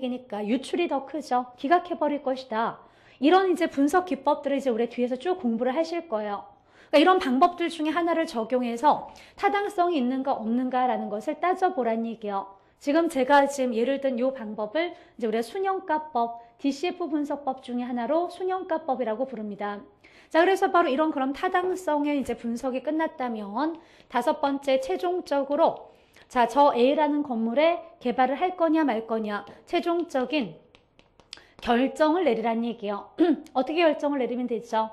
수익이니까 유출이 더 크죠. 기각해버릴 것이다. 이런 이제 분석 기법들을 이제 우리 뒤에서 쭉 공부를 하실 거예요. 그러니까 이런 방법들 중에 하나를 적용해서 타당성이 있는가 없는가라는 것을 따져보란 얘기예요. 지금 제가 예를 든 이 방법을 이제 우리가 순영가법, DCF 분석법 중에 하나로 순영가법이라고 부릅니다. 자, 그래서 바로 이런 그럼 타당성의 이제 분석이 끝났다면 다섯 번째 최종적으로 자, 저 A라는 건물에 개발을 할 거냐 말 거냐 최종적인 결정을 내리란 얘기예요. 어떻게 결정을 내리면 되죠?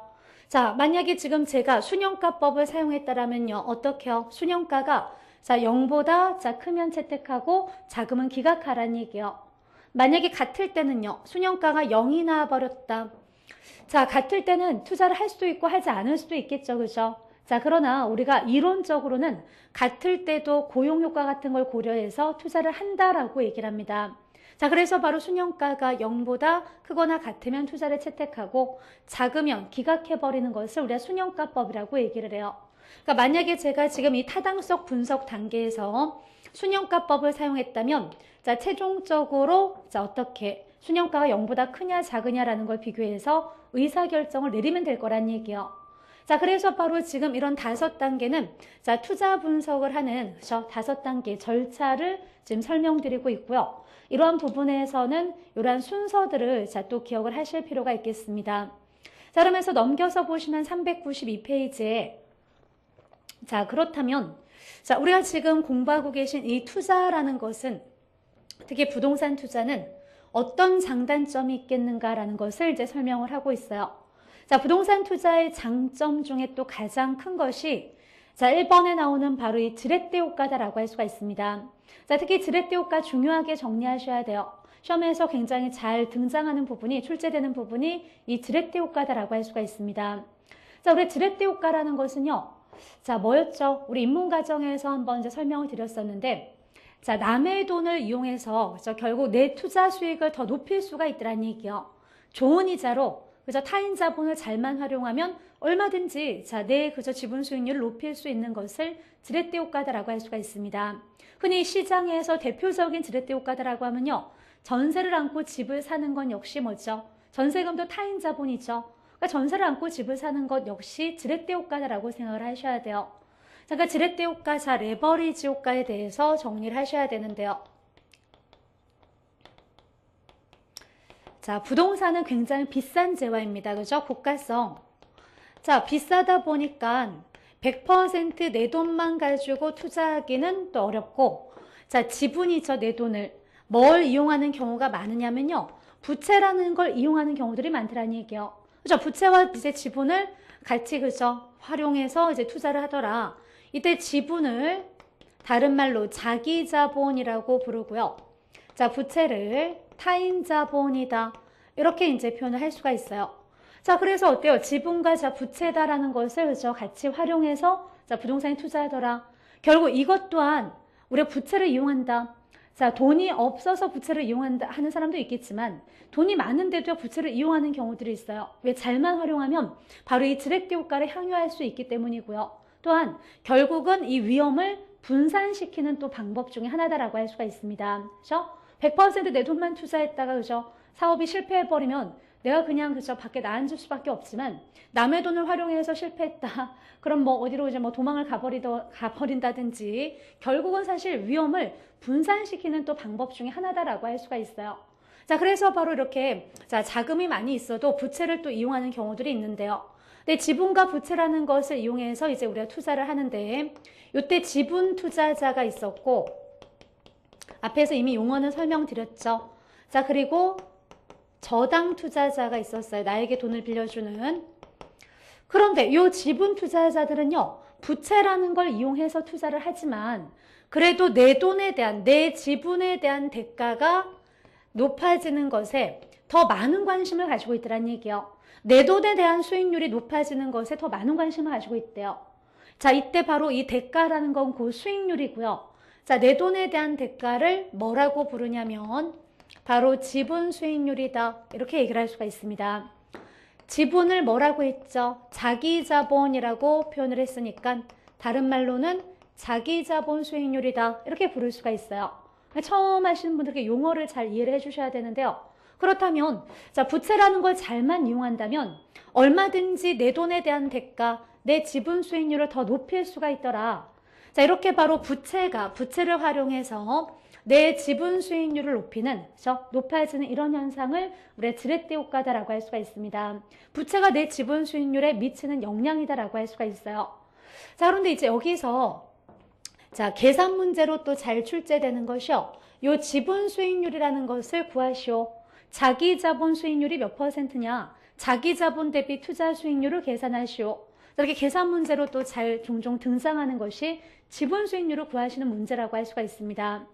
자, 만약에 지금 제가 순영가법을 사용했다라면요. 어떻게요? 순영가가 자, 0보다 자, 크면 채택하고 작으면 기각하라는 얘기예요. 만약에 같을 때는요. 순영가가 0이 나와버렸다. 자, 같을 때는 투자를 할 수도 있고 하지 않을 수도 있겠죠. 그죠? 자, 그러나 우리가 이론적으로는 같을 때도 고용효과 같은 걸 고려해서 투자를 한다라고 얘기를 합니다. 자, 그래서 바로 순영가가 0보다 크거나 같으면 투자를 채택하고 작으면 기각해버리는 것을 우리가 순영가법이라고 얘기를 해요. 그러니까 만약에 제가 지금 이 타당성 분석 단계에서 순영가법을 사용했다면 자, 최종적으로 자, 어떻게 순영가가 0보다 크냐 작으냐라는 걸 비교해서 의사결정을 내리면 될 거란 얘기예요. 자, 그래서 바로 지금 이런 5단계는 자, 투자 분석을 하는 저 5단계 절차를 지금 설명드리고 있고요. 이러한 부분에서는 이러한 순서들을 자, 또 기억을 하실 필요가 있겠습니다. 자, 그러면서 넘겨서 보시면 392페이지에 자, 그렇다면 자, 우리가 지금 공부하고 계신 이 투자라는 것은 특히 부동산 투자는 어떤 장단점이 있겠는가라는 것을 이제 설명을 하고 있어요. 자, 부동산 투자의 장점 중에 또 가장 큰 것이 자, 1번에 나오는 바로 이 드렛대 효과다라고 할 수가 있습니다. 자, 특히 드렛대 효과 중요하게 정리하셔야 돼요. 시험에서 굉장히 잘 등장하는 부분이 출제되는 부분이 이 드렛대 효과다라고 할 수가 있습니다. 자, 우리 드렛대 효과라는 것은요. 자, 뭐였죠? 우리 입문과정에서 한번 이제 설명을 드렸었는데 자, 남의 돈을 이용해서 결국 내 투자 수익을 더 높일 수가 있더란 얘기요. 좋은 이자로 그저 타인 자본을 잘만 활용하면 얼마든지 자, 내 그저 지분 수익률을 높일 수 있는 것을 드렛대 효과다라고 할 수가 있습니다. 흔히 시장에서 대표적인 드렛대 효과다라고 하면요. 전세를 안고 집을 사는 건 역시 뭐죠? 전세금도 타인 자본이죠. 그러니까 전세를 안고 집을 사는 것 역시 드렛대 효과다라고 생각을 하셔야 돼요. 그러니까 드렛대 효과, 자, 레버리지 효과에 대해서 정리를 하셔야 되는데요. 자, 부동산은 굉장히 비싼 재화입니다. 그죠? 고가성. 자, 비싸다 보니까 100% 내 돈만 가지고 투자하기는 또 어렵고, 자, 지분이죠, 내 돈을. 뭘 이용하는 경우가 많으냐면요. 부채라는 걸 이용하는 경우들이 많더라는 얘기예요. 그죠? 부채와 이제 지분을 같이, 그죠? 활용해서 이제 투자를 하더라. 이때 지분을 다른 말로 자기 자본이라고 부르고요. 자, 부채를 타인 자본이다. 이렇게 이제 표현을 할 수가 있어요. 자, 그래서 어때요? 지분과 자, 부채다라는 것을 그죠? 같이 활용해서 자, 부동산에 투자하더라. 결국 이것 또한 우리가 부채를 이용한다. 자, 돈이 없어서 부채를 이용한다 하는 사람도 있겠지만 돈이 많은데도 부채를 이용하는 경우들이 있어요. 왜? 잘만 활용하면 바로 이 드렛대 효과를 향유할 수 있기 때문이고요. 또한 결국은 이 위험을 분산시키는 또 방법 중에 하나다라고 할 수가 있습니다. 그죠? 100% 내 돈만 투자했다가 그죠? 사업이 실패해버리면 내가 그냥 그죠? 밖에 나앉을 수밖에 없지만 남의 돈을 활용해서 실패했다. 그럼 뭐 어디로 이제 뭐 도망을 가버린다든지 결국은 사실 위험을 분산시키는 또 방법 중에 하나다라고 할 수가 있어요. 자, 그래서 바로 이렇게 자, 자금이 많이 있어도 부채를 또 이용하는 경우들이 있는데요. 근데 지분과 부채라는 것을 이용해서 이제 우리가 투자를 하는데 이때 지분 투자자가 있었고 앞에서 이미 용어는 설명드렸죠. 자, 그리고 저당 투자자가 있었어요. 나에게 돈을 빌려주는. 그런데 이 지분 투자자들은요. 부채라는 걸 이용해서 투자를 하지만 그래도 내 돈에 대한 내 지분에 대한 대가가 높아지는 것에 더 많은 관심을 가지고 있더란 얘기예요. 내 돈에 대한 수익률이 높아지는 것에 더 많은 관심을 가지고 있대요. 자, 이때 바로 이 대가라는 건 그 수익률이고요. 자, 내 돈에 대한 대가를 뭐라고 부르냐면 바로 지분 수익률이다. 이렇게 얘기를 할 수가 있습니다. 지분을 뭐라고 했죠? 자기 자본이라고 표현을 했으니까 다른 말로는 자기 자본 수익률이다. 이렇게 부를 수가 있어요. 처음 하시는 분들께 용어를 잘 이해를 해주셔야 되는데요. 그렇다면 자, 부채라는 걸 잘만 이용한다면 얼마든지 내 돈에 대한 대가, 내 지분 수익률을 더 높일 수가 있더라. 자, 이렇게 바로 부채를 활용해서 내 지분 수익률을 높이는, 그렇죠? 높아지는 이런 현상을 우리가 지렛대 효과다라고 할 수가 있습니다. 부채가 내 지분 수익률에 미치는 영향이다라고 할 수가 있어요. 자, 그런데 이제 여기서 자, 계산 문제로 또 잘 출제되는 것이요. 요 지분 수익률이라는 것을 구하시오. 자기 자본 수익률이 몇 %냐? 자기 자본 대비 투자 수익률을 계산하시오. 이렇게 계산 문제로 또 잘 종종 등장하는 것이 지분 수익률을 구하시는 문제라고 할 수가 있습니다.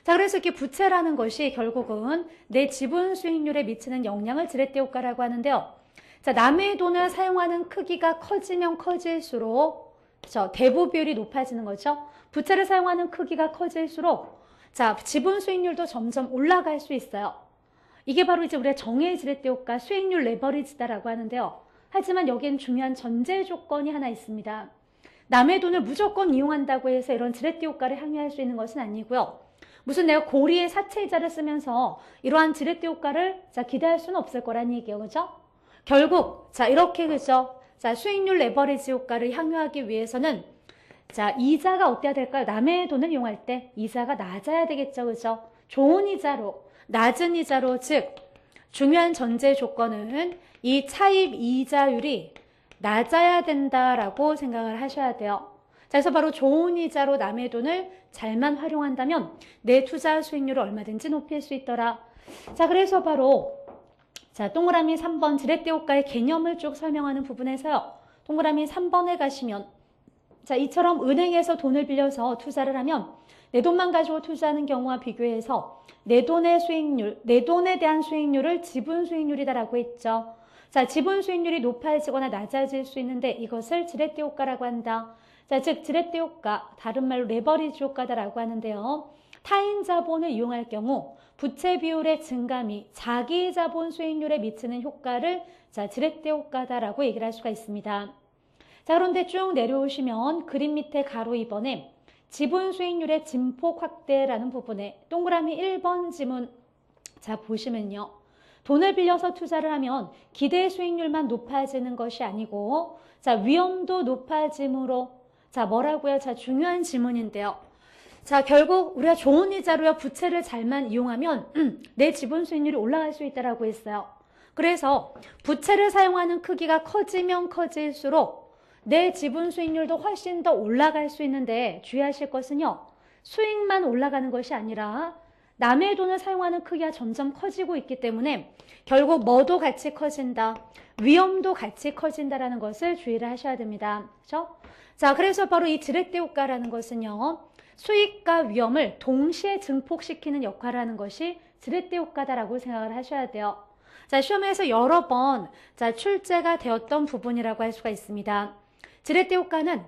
자, 그래서 이렇게 부채라는 것이 결국은 내 지분 수익률에 미치는 영향을 지렛대 효과라고 하는데요. 자, 남의 돈을 사용하는 크기가 커지면 커질수록, 그렇죠? 대부 비율이 높아지는 거죠. 부채를 사용하는 크기가 커질수록, 자, 지분 수익률도 점점 올라갈 수 있어요. 이게 바로 이제 우리가 정의 지렛대 효과, 수익률 레버리지다라고 하는데요. 하지만 여기엔 중요한 전제 조건이 하나 있습니다. 남의 돈을 무조건 이용한다고 해서 이런 지렛대 효과를 향유할 수 있는 것은 아니고요. 무슨 내가 고리의 사채이자를 쓰면서 이러한 지렛대 효과를 자, 기대할 수는 없을 거란 얘기예요. 그죠? 결국 자, 이렇게 그죠? 자, 수익률 레버리지 효과를 향유하기 위해서는 자, 이자가 어때야 될까요? 남의 돈을 이용할 때 이자가 낮아야 되겠죠. 그죠? 좋은 이자로, 낮은 이자로, 즉 중요한 전제 조건은 이 차입 이자율이 낮아야 된다라고 생각을 하셔야 돼요. 자, 그래서 바로 좋은 이자로 남의 돈을 잘만 활용한다면 내 투자 수익률을 얼마든지 높일 수 있더라. 자, 그래서 바로 자, 동그라미 3번 지렛대 효과의 개념을 쭉 설명하는 부분에서요. 동그라미 3번에 가시면 자, 이처럼 은행에서 돈을 빌려서 투자를 하면 내 돈만 가지고 투자하는 경우와 비교해서 내 돈의 수익률, 내 돈에 대한 수익률을 지분 수익률이다라고 했죠. 자, 지분 수익률이 높아지거나 낮아질 수 있는데 이것을 지렛대 효과라고 한다. 자, 즉 지렛대 효과, 다른 말로 레버리지 효과다라고 하는데요. 타인 자본을 이용할 경우 부채 비율의 증감이 자기 자본 수익률에 미치는 효과를 자, 지렛대 효과다라고 얘기를 할 수가 있습니다. 자, 그런데 쭉 내려오시면 그림 밑에 가로 2번에 지분 수익률의 진폭 확대라는 부분에 동그라미 1번 지문 자, 보시면요. 돈을 빌려서 투자를 하면 기대 수익률만 높아지는 것이 아니고 자, 위험도 높아짐으로 자, 뭐라고요? 자, 중요한 질문인데요. 자, 결국 우리가 좋은 이자로요, 부채를 잘만 이용하면 내 지분 수익률이 올라갈 수 있다라고 했어요. 그래서 부채를 사용하는 크기가 커지면 커질수록 내 지분 수익률도 훨씬 더 올라갈 수 있는데 주의하실 것은요. 수익만 올라가는 것이 아니라 남의 돈을 사용하는 크기가 점점 커지고 있기 때문에 결국 뭐도 같이 커진다. 위험도 같이 커진다라는 것을 주의를 하셔야 됩니다. 그렇죠? 자, 그래서 바로 이 지렛대 효과라는 것은요. 수익과 위험을 동시에 증폭시키는 역할을 하는 것이 지렛대 효과다라고 생각을 하셔야 돼요. 자, 시험에서 여러 번 자, 출제가 되었던 부분이라고 할 수가 있습니다. 지렛대 효과는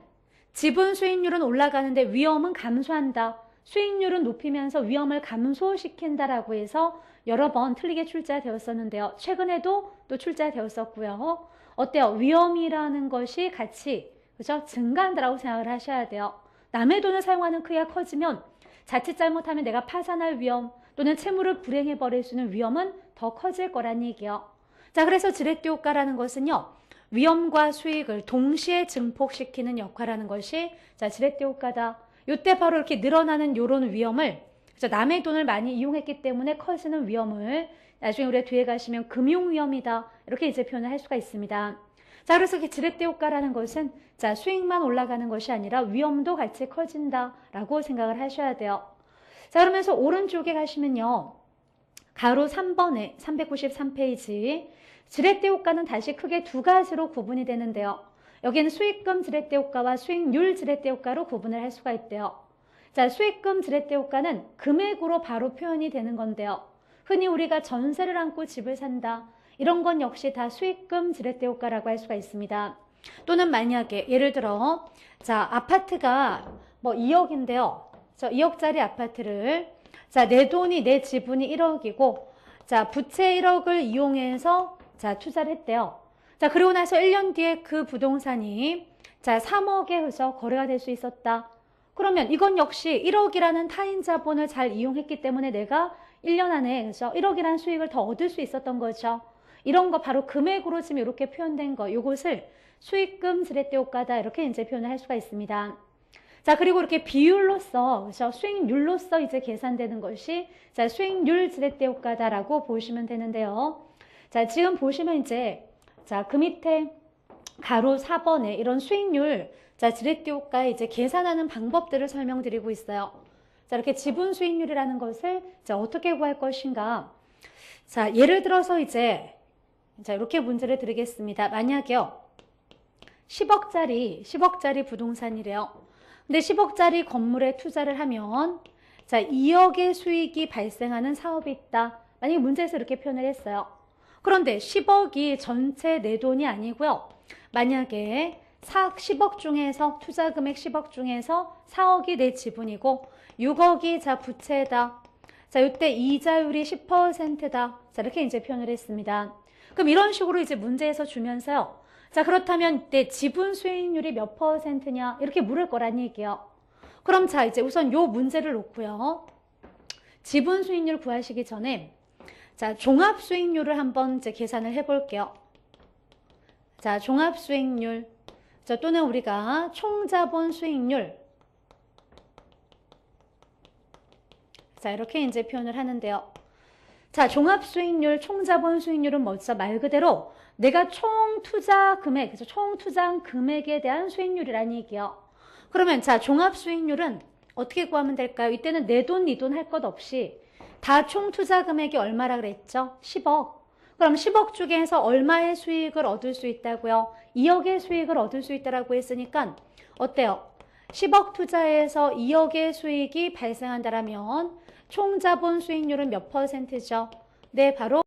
지분 수익률은 올라가는데 위험은 감소한다. 수익률은 높이면서 위험을 감소시킨다라고 해서 여러 번 틀리게 출제가 되었었는데요. 최근에도 또 출제가 되었었고요. 어때요? 위험이라는 것이 같이 그죠? 증가한다라고 생각을 하셔야 돼요. 남의 돈을 사용하는 크기가 커지면 자칫 잘못하면 내가 파산할 위험 또는 채무를 불행해버릴 수 있는 위험은 더 커질 거란 얘기예요. 자, 그래서 지렛대 효과라는 것은요. 위험과 수익을 동시에 증폭시키는 역할하는 것이 자, 지렛대 효과다. 이때 바로 이렇게 늘어나는 이런 위험을 남의 돈을 많이 이용했기 때문에 커지는 위험을 나중에 우리가 뒤에 가시면 금융위험이다. 이렇게 이제 표현을 할 수가 있습니다. 자, 그래서 이렇게 지렛대 효과라는 것은 자, 수익만 올라가는 것이 아니라 위험도 같이 커진다라고 생각을 하셔야 돼요. 자, 그러면서 오른쪽에 가시면요. 가로 3번에 393페이지 지렛대 효과는 다시 크게 두 가지로 구분이 되는데요. 여기는 수익금 지렛대 효과와 수익률 지렛대 효과로 구분을 할 수가 있대요. 자, 수익금 지렛대 효과는 금액으로 바로 표현이 되는 건데요. 흔히 우리가 전세를 안고 집을 산다. 이런 건 역시 다 수익금 지렛대 효과라고 할 수가 있습니다. 또는 만약에 예를 들어 자, 아파트가 뭐 2억인데요. 저 2억짜리 아파트를 자, 내 돈이 내 지분이 1억이고 자, 부채 1억을 이용해서 자, 투자를 했대요. 자, 그리고 나서 1년 뒤에 그 부동산이 자, 3억에 그죠? 거래가 될 수 있었다. 그러면 이건 역시 1억이라는 타인 자본을 잘 이용했기 때문에 내가 1년 안에 그죠? 1억이라는 수익을 더 얻을 수 있었던 거죠. 이런 거 바로 금액으로 지금 이렇게 표현된 거, 요것을 수익금 지렛대 효과다 이렇게 이제 표현을 할 수가 있습니다. 자, 그리고 이렇게 비율로서, 그죠? 수익률로서 이제 계산되는 것이 자, 수익률 지렛대 효과다라고 보시면 되는데요. 자, 지금 보시면 이제 자, 그 밑에 가로 4번에 이런 수익률 자, 지렛대 효과 이제 계산하는 방법들을 설명드리고 있어요. 자, 이렇게 지분 수익률이라는 것을 자, 어떻게 구할 것인가? 자, 예를 들어서 이제 자, 이렇게 문제를 드리겠습니다. 만약에요. 10억짜리 부동산이래요. 근데 10억짜리 건물에 투자를 하면 자, 2억의 수익이 발생하는 사업이 있다. 만약에 문제에서 이렇게 표현을 했어요. 그런데 10억이 전체 내 돈이 아니고요. 만약에 10억 중에서 투자 금액 10억 중에서 4억이 내 지분이고 6억이 자 부채다. 자, 이때 이자율이 10%다. 자, 이렇게 이제 표현을 했습니다. 그럼 이런 식으로 이제 문제에서 주면서요. 자, 그렇다면 이때 지분 수익률이 몇 %냐? 이렇게 물을 거란 얘기예요. 그럼 자, 이제 우선 요 문제를 놓고요. 지분 수익률 구하시기 전에 자, 종합 수익률을 한번 이제 계산을 해 볼게요. 자, 종합 수익률. 자, 또는 우리가 총자본 수익률. 자, 이렇게 이제 표현을 하는데요. 자, 종합 수익률, 총자본 수익률은 뭐죠? 말 그대로 내가 총 투자 금액, 그래서 총 투자 금액에 대한 수익률이라는 얘기예요. 그러면 자, 종합 수익률은 어떻게 구하면 될까요? 이때는 내 돈, 네 돈 할 것 없이 다 총 투자 금액이 얼마라 그랬죠? 10억. 그럼 10억 중에서 얼마의 수익을 얻을 수 있다고요? 2억의 수익을 얻을 수 있다라고 했으니까 어때요? 10억 투자에서 2억의 수익이 발생한다라면 총 자본 수익률은 몇 %죠? 네, 바로